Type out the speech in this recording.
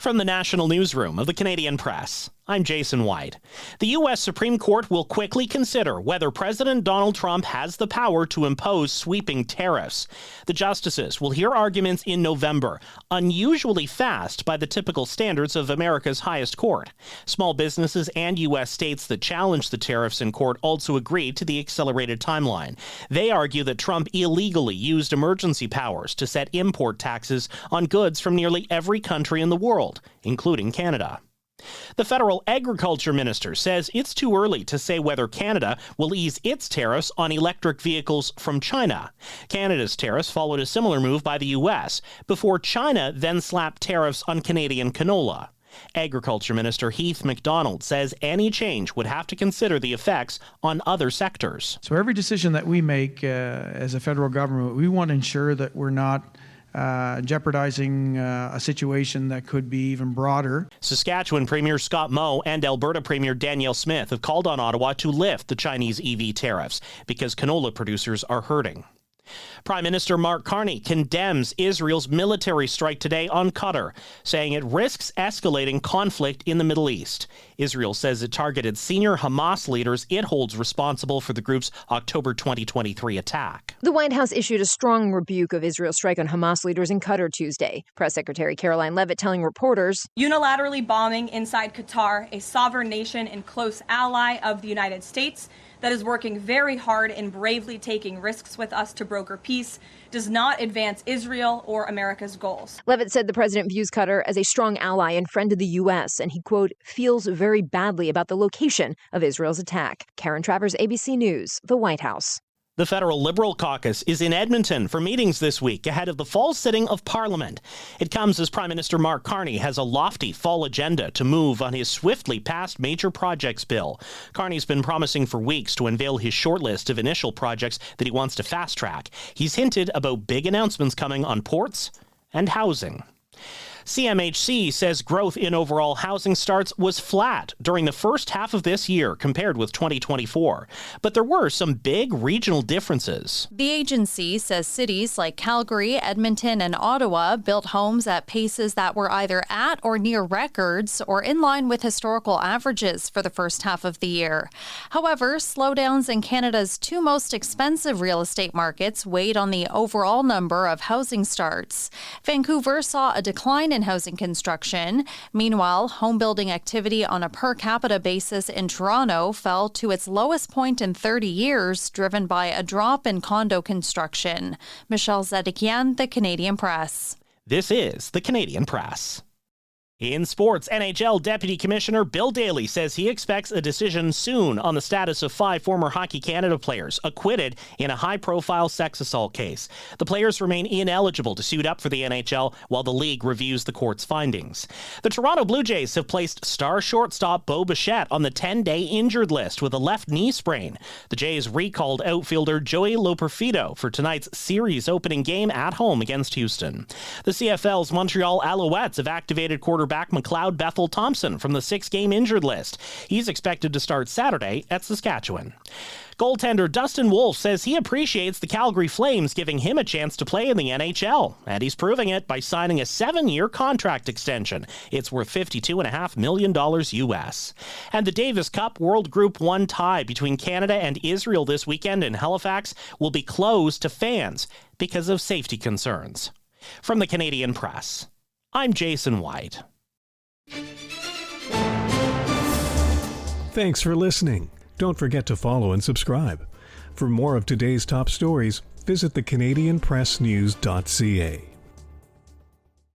From the National Newsroom of the Canadian Press, I'm Jason White. The U.S. Supreme Court will quickly consider whether President Donald Trump has the power to impose sweeping tariffs. The justices will hear arguments in November, unusually fast by the typical standards of America's highest court. Small businesses and U.S. states that challenge the tariffs in court also agreed to the accelerated timeline. They argue that Trump illegally used emergency powers to set import taxes on goods from nearly every country in the world, including Canada. The federal agriculture minister says it's too early to say whether Canada will ease its tariffs on electric vehicles from China. Canada's tariffs followed a similar move by the U.S. before China then slapped tariffs on Canadian canola. Agriculture Minister Heath MacDonald says any change would have to consider the effects on other sectors. So every decision that we make as a federal government, we want to ensure that we're not jeopardizing a situation that could be even broader. Saskatchewan Premier Scott Moe and Alberta Premier Danielle Smith have called on Ottawa to lift the Chinese EV tariffs because canola producers are hurting. Prime Minister Mark Carney condemns Israel's military strike today on Qatar, saying it risks escalating conflict in the Middle East. Israel says it targeted senior Hamas leaders it holds responsible for the group's October 2023 attack. The White House issued a strong rebuke of Israel's strike on Hamas leaders in Qatar Tuesday. Press Secretary Caroline Leavitt telling reporters, unilaterally bombing inside Qatar, a sovereign nation and close ally of the United States, that is working very hard and bravely taking risks with us to broker peace, does not advance Israel or America's goals. Leavitt said the president views Qatar as a strong ally and friend of the U.S., and he, quote, feels very badly about the location of Israel's attack. Karen Travers, ABC News, the White House. The federal Liberal caucus is in Edmonton for meetings this week ahead of the fall sitting of Parliament. It comes as Prime Minister Mark Carney has a lofty fall agenda to move on his swiftly passed major projects bill. Carney's been promising for weeks to unveil his short list of initial projects that he wants to fast track. He's hinted about big announcements coming on ports and housing. CMHC says growth in overall housing starts was flat during the first half of this year compared with 2024. But there were some big regional differences. The agency says cities like Calgary, Edmonton, and Ottawa built homes at paces that were either at or near records or in line with historical averages for the first half of the year. However, slowdowns in Canada's two most expensive real estate markets weighed on the overall number of housing starts. Vancouver saw a decline in housing construction. Meanwhile, home building activity on a per capita basis in Toronto fell to its lowest point in 30 years, driven by a drop in condo construction. Michelle Zedekian, The Canadian Press. This is The Canadian Press. In sports, NHL Deputy Commissioner Bill Daly says he expects a decision soon on the status of 5 former Hockey Canada players acquitted in a high-profile sex assault case. The players remain ineligible to suit up for the NHL while the league reviews the court's findings. The Toronto Blue Jays have placed star shortstop Bo Bichette on the 10-day injured list with a left knee sprain. The Jays recalled outfielder Joey Loperfido for tonight's series opening game at home against Houston. The CFL's Montreal Alouettes have activated quarterback McLeod Bethel Thompson from the 6-game injured list. He's expected to start Saturday at Saskatchewan. Goaltender Dustin Wolf says he appreciates the Calgary Flames giving him a chance to play in the NHL, and he's proving it by signing a 7-year contract extension. It's worth $52.5 million US. And the Davis Cup World Group 1 tie between Canada and Israel this weekend in Halifax will be closed to fans because of safety concerns. From the Canadian Press, I'm Jason White. Thanks for listening. Don't forget to follow and subscribe. For more of today's top stories, visit thecanadianpressnews.ca.